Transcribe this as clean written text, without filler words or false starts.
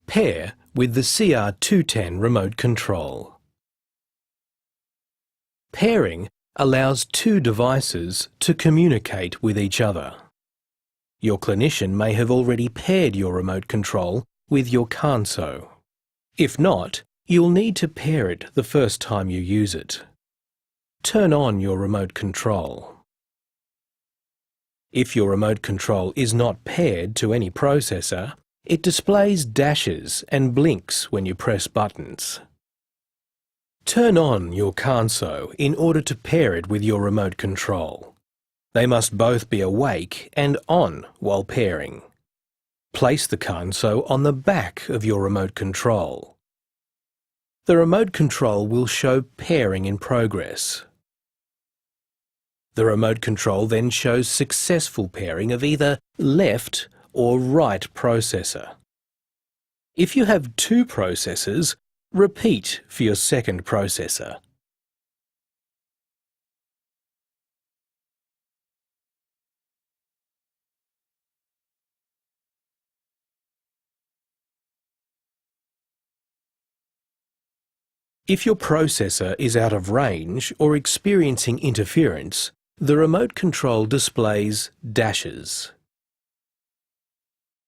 Pair with the CR210 remote control. Pairing allows two devices to communicate with each other. Your clinician may have already paired your remote control with your Kanso. If not, you'll need to pair it the first time you use it. Turn on your remote control. If your remote control is not paired to any processor, it displays dashes and blinks when you press buttons. Turn on your Kanso in order to pair it with your remote control. They must both be awake and on while pairing. Place the Kanso on the back of your remote control. The remote control will show pairing in progress. The remote control then shows successful pairing of either left or right processor. If you have two processors, repeat for your second processor. If your processor is out of range or experiencing interference, the remote control displays dashes.